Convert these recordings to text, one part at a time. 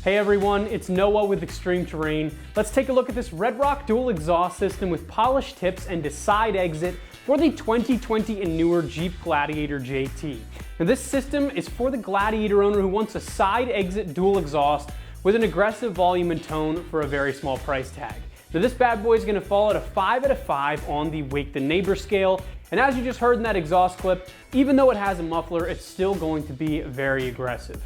Hey everyone, it's Noah with Extreme Terrain. Let's take a look at this Red Rock dual exhaust system with polished tips and a side exit for the 2020 and newer Jeep Gladiator JT. Now this system is for the Gladiator owner who wants a side exit dual exhaust with an aggressive volume and tone for a very small price tag. Now this bad boy is going to fall at a 5 out of 5 on the Wake the Neighbor scale, and as you just heard in that exhaust clip, even though it has a muffler, it's still going to be very aggressive.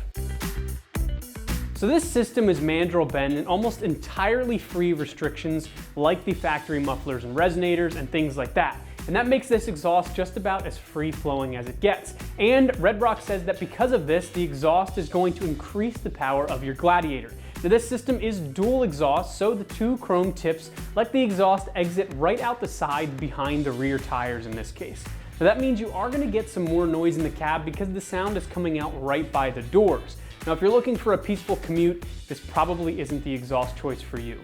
So this system is mandrel bent and almost entirely free of restrictions like the factory mufflers and resonators and things like that. And that makes this exhaust just about as free-flowing as it gets. And Red Rock says that because of this, the exhaust is going to increase the power of your Gladiator. Now this system is dual exhaust, so the two chrome tips let the exhaust exit right out the side behind the rear tires in this case. Now that means you are going to get some more noise in the cab because the sound is coming out right by the doors. Now, if you're looking for a peaceful commute, this probably isn't the exhaust choice for you.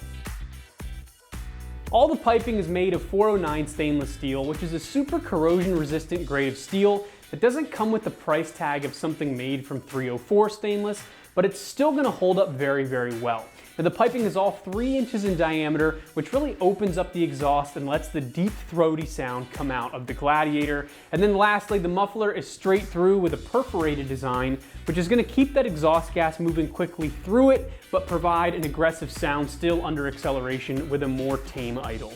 All the piping is made of 409 stainless steel, which is a super corrosion resistant grade of steel that doesn't come with the price tag of something made from 304 stainless, but it's still going to hold up very, very well. Now, the piping is all 3 inches in diameter, which really opens up the exhaust and lets the deep throaty sound come out of the Gladiator. And then lastly, the muffler is straight through with a perforated design, which is going to keep that exhaust gas moving quickly through it, but provide an aggressive sound still under acceleration with a more tame idle.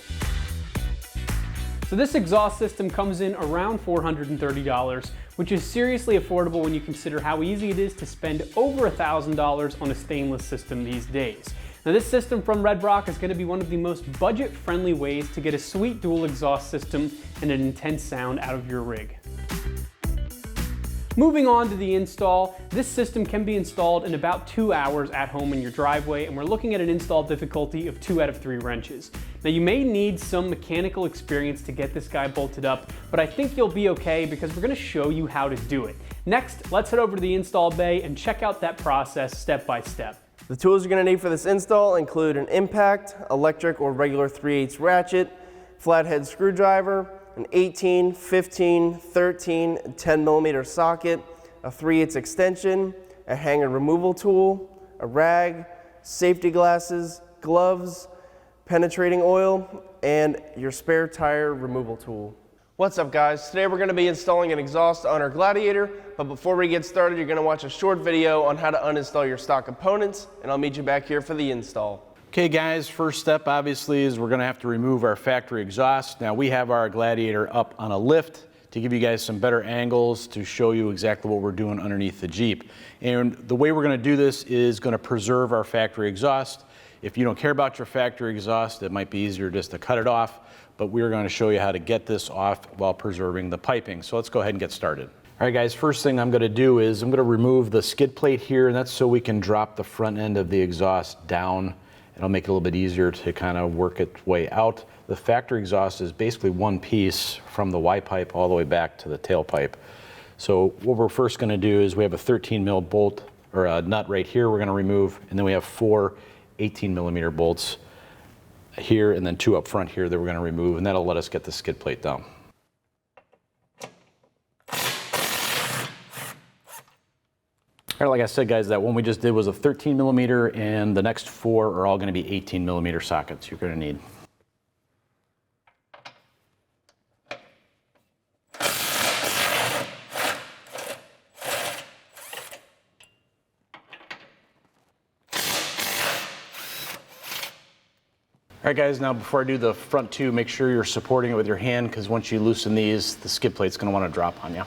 So this exhaust system comes in around $430, which is seriously affordable when you consider how easy it is to spend over $1,000 on a stainless system these days. Now this system from Red Rock is going to be one of the most budget-friendly ways to get a sweet dual exhaust system and an intense sound out of your rig. Moving on to the install, this system can be installed in about 2 hours at home in your driveway, and we're looking at an install difficulty of 2 out of 3 wrenches. Now you may need some mechanical experience to get this guy bolted up, but I think you'll be okay because we're going to show you how to do it. Next, let's head over to the install bay and check out that process step by step. The tools you're going to need for this install include an impact, electric or regular 3/8 ratchet, flathead screwdriver, an 18, 15, 13, and 10 millimeter socket, a 3/8 extension, a hanger removal tool, a rag, safety glasses, gloves, penetrating oil, and your spare tire removal tool. What's up guys? Today we're going to be installing an exhaust on our Gladiator, but before we get started you're going to watch a short video on how to uninstall your stock components, and I'll meet you back here for the install. Okay guys, first step obviously is we're going to have to remove our factory exhaust. Now we have our Gladiator up on a lift to give you guys some better angles to show you exactly what we're doing underneath the Jeep. And the way we're going to do this is going to preserve our factory exhaust. If you don't care about your factory exhaust, it might be easier just to cut it off, but we're going to show you how to get this off while preserving the piping. So let's go ahead and get started. All right guys, first thing I'm going to do is I'm going to remove the skid plate here, and that's so we can drop the front end of the exhaust down. It'll make it a little bit easier to kind of work its way out. The factory exhaust is basically one piece from the Y pipe all the way back to the tailpipe. So what we're first going to do is we have a 13 mil bolt or a nut right here we're going to remove, and then we have 4 18 millimeter bolts here and then 2 up front here that we're going to remove, and that'll let us get the skid plate down. All right, like I said guys, that one we just did was a 13 millimeter, and the next 4 are all going to be 18 millimeter sockets you're going to need. All right guys, now before I do the front 2, make sure you're supporting it with your hand, because once you loosen these, the skid plate's going to want to drop on you.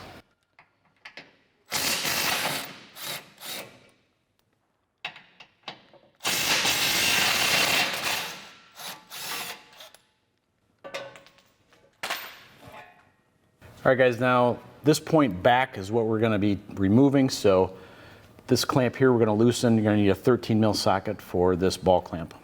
All right guys, now this point back is what we're going to be removing. So this clamp here we're going to loosen. You're going to need a 13 mil socket for this ball clamp.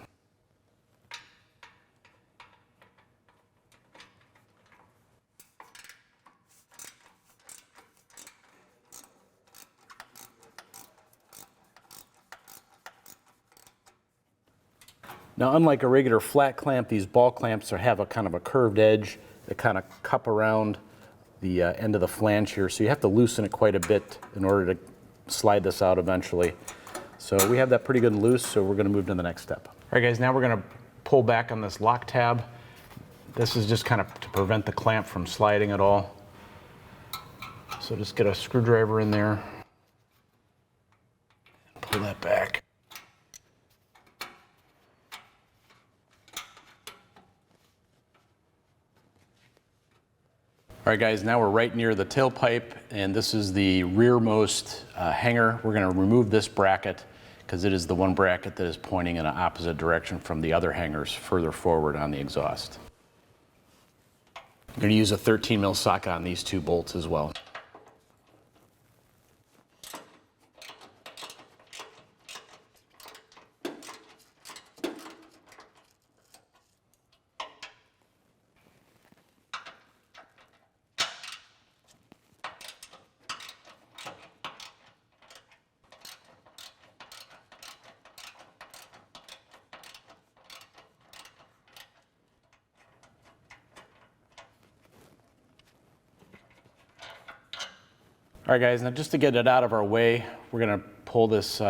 Now, unlike a regular flat clamp, these ball clamps have a kind of a curved edge that kind of cup around the end of the flange here. So you have to loosen it quite a bit in order to slide this out eventually. So we have that pretty good and loose, so we're gonna move to the next step. All right guys, now we're gonna pull back on this lock tab. This is just kind of to prevent the clamp from sliding at all. So just get a screwdriver in there, pull that back. All right guys, now we're right near the tailpipe, and this is the rearmost hanger. We're gonna remove this bracket because it is the one bracket that is pointing in an opposite direction from the other hangers further forward on the exhaust. I'm gonna use a 13 mil socket on these two bolts as well. All right guys, now just to get it out of our way, we're gonna pull this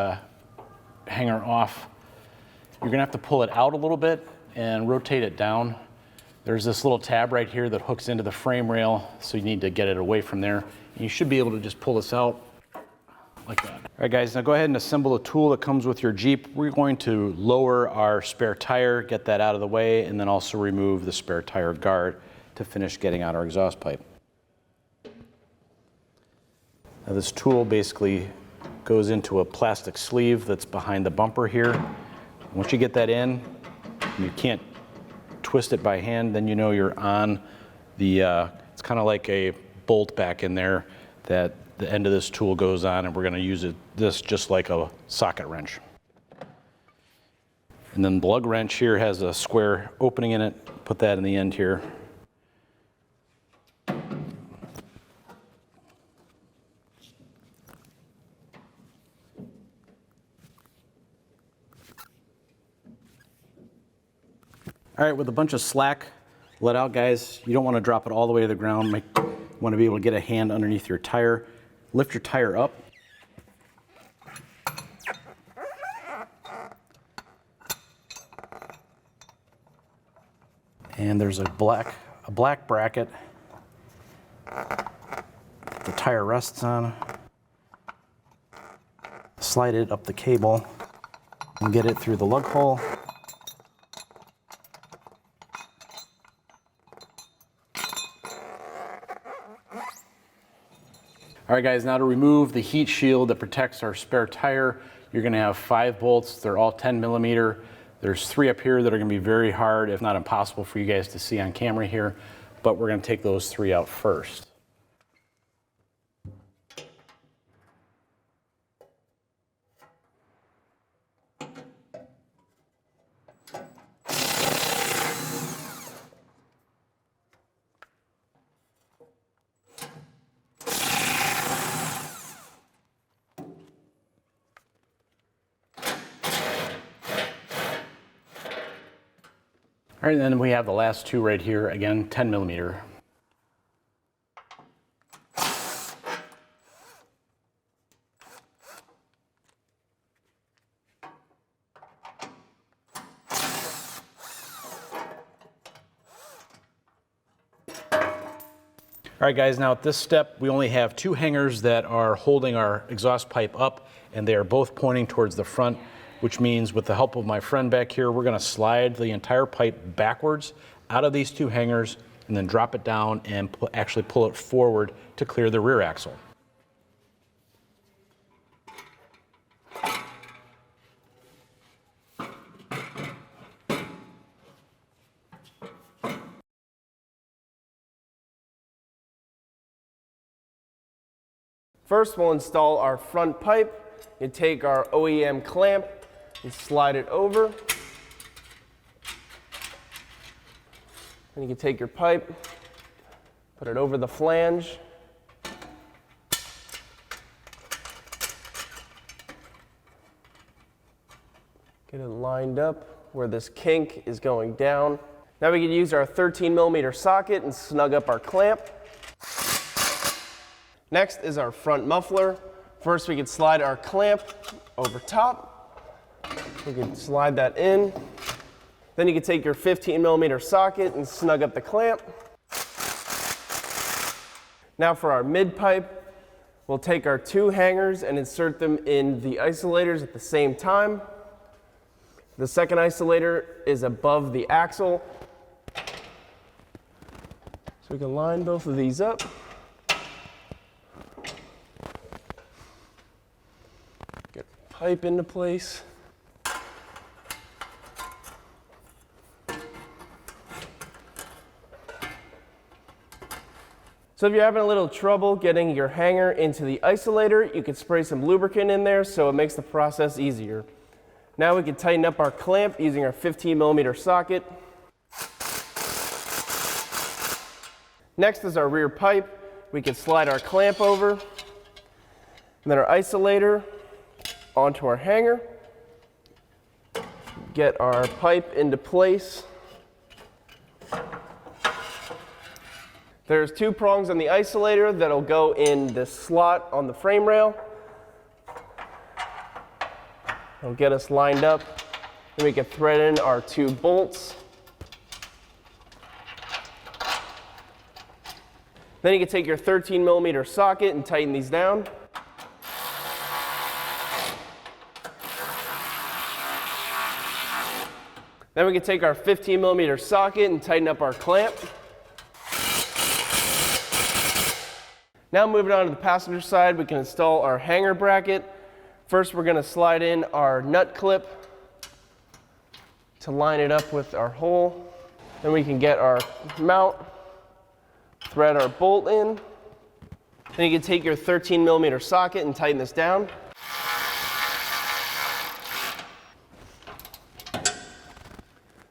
hanger off. You're gonna have to pull it out a little bit and rotate it down. There's this little tab right here that hooks into the frame rail, so you need to get it away from there. And you should be able to just pull this out like that. All right guys, now go ahead and assemble a tool that comes with your Jeep. We're going to lower our spare tire, get that out of the way, and then also remove the spare tire guard to finish getting out our exhaust pipe. Now this tool basically goes into a plastic sleeve that's behind the bumper here. Once you get that in, you can't twist it by hand, then you know you're on the, it's kind of like a bolt back in there that the end of this tool goes on, and we're gonna use this just like a socket wrench. And then the lug wrench here has a square opening in it. Put that in the end here. All right, with a bunch of slack let out, guys, you don't want to drop it all the way to the ground. You want to be able to get a hand underneath your tire. Lift your tire up. And there's a black bracket the tire rests on. Slide it up the cable and get it through the lug hole. All right guys, now to remove the heat shield that protects our spare tire, you're gonna have 5 bolts. They're all 10 millimeter. There's 3 up here that are gonna be very hard, if not impossible for you guys to see on camera here, but we're gonna take those 3 out first. All right, and then we have the last 2 right here, again, 10 millimeter. All right guys, now at this step, we only have 2 hangers that are holding our exhaust pipe up, and they are both pointing towards the front, which means with the help of my friend back here, we're gonna slide the entire pipe backwards out of these 2 hangers and then drop it down and actually pull it forward to clear the rear axle. First, we'll install our front pipe. You take our OEM clamp and slide it over. And you can take your pipe, put it over the flange. Get it lined up where this kink is going down. Now we can use our 13 millimeter socket and snug up our clamp. Next is our front muffler. First, we can slide our clamp over top. We can slide that in. Then you can take your 15mm socket and snug up the clamp. Now for our mid pipe, we'll take our 2 hangers and insert them in the isolators at the same time. The second isolator is above the axle. So we can line both of these up. Get the pipe into place. So if you're having a little trouble getting your hanger into the isolator, you can spray some lubricant in there so it makes the process easier. Now we can tighten up our clamp using our 15mm socket. Next is our rear pipe. We can slide our clamp over, and then our isolator onto our hanger. Get our pipe into place. There's 2 prongs on the isolator that'll go in the slot on the frame rail. It'll get us lined up. Then we can thread in our 2 bolts. Then you can take your 13mm socket and tighten these down. Then we can take our 15mm socket and tighten up our clamp. Now moving on to the passenger side, we can install our hanger bracket. First, we're going to slide in our nut clip to line it up with our hole. Then we can get our mount, thread our bolt in. Then you can take your 13mm socket and tighten this down.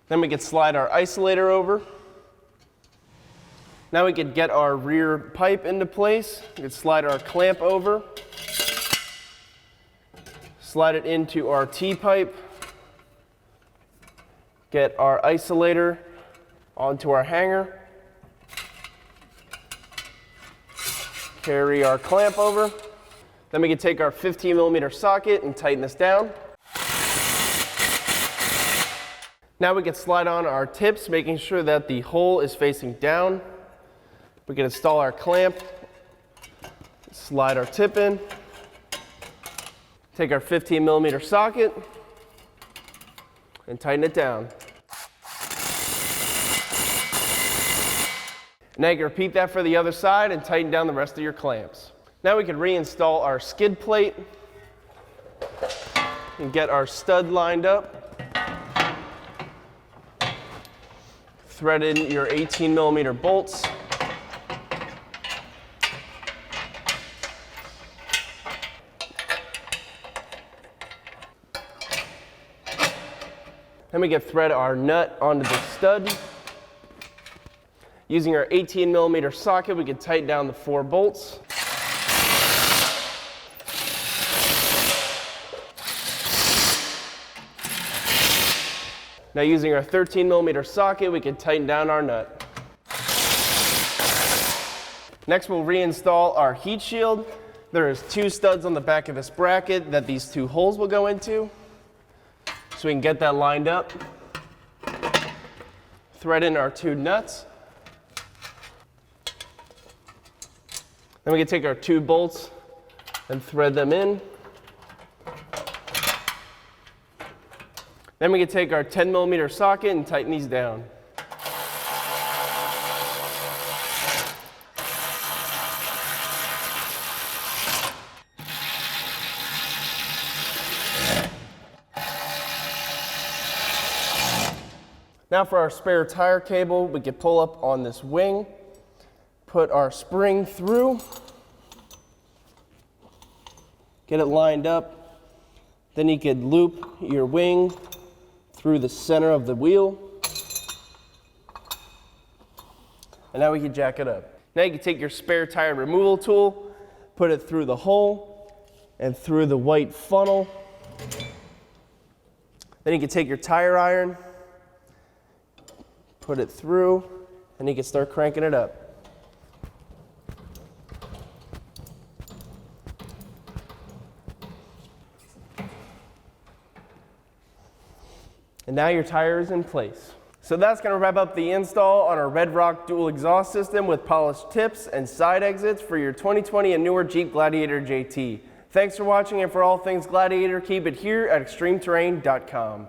Then we can slide our isolator over. Now we can get our rear pipe into place. We can slide our clamp over. Slide it into our T-pipe. Get our isolator onto our hanger. Carry our clamp over. Then we can take our 15mm socket and tighten this down. Now we can slide on our tips, making sure that the hole is facing down. We can install our clamp, slide our tip in, take our 15mm socket, and tighten it down. Now you can repeat that for the other side and tighten down the rest of your clamps. Now we can reinstall our skid plate and get our stud lined up. Thread in your 18mm bolts. Then we can thread our nut onto the stud. Using our 18mm socket, we can tighten down the 4 bolts. Now using our 13mm socket, we can tighten down our nut. Next, we'll reinstall our heat shield. There is 2 studs on the back of this bracket that these 2 holes will go into. So we can get that lined up. Thread in our 2 nuts. Then we can take our 2 bolts and thread them in. Then we can take our 10mm socket and tighten these down. Now for our spare tire cable, we can pull up on this wing, put our spring through, get it lined up. Then you could loop your wing through the center of the wheel. And now we can jack it up. Now you can take your spare tire removal tool, put it through the hole and through the white funnel. Then you can take your tire iron, put it through, and you can start cranking it up. And now your tire is in place. So that's going to wrap up the install on our Red Rock dual exhaust system with polished tips and side exits for your 2020 and newer Jeep Gladiator JT. Thanks for watching, and for all things Gladiator, keep it here at extremeterrain.com.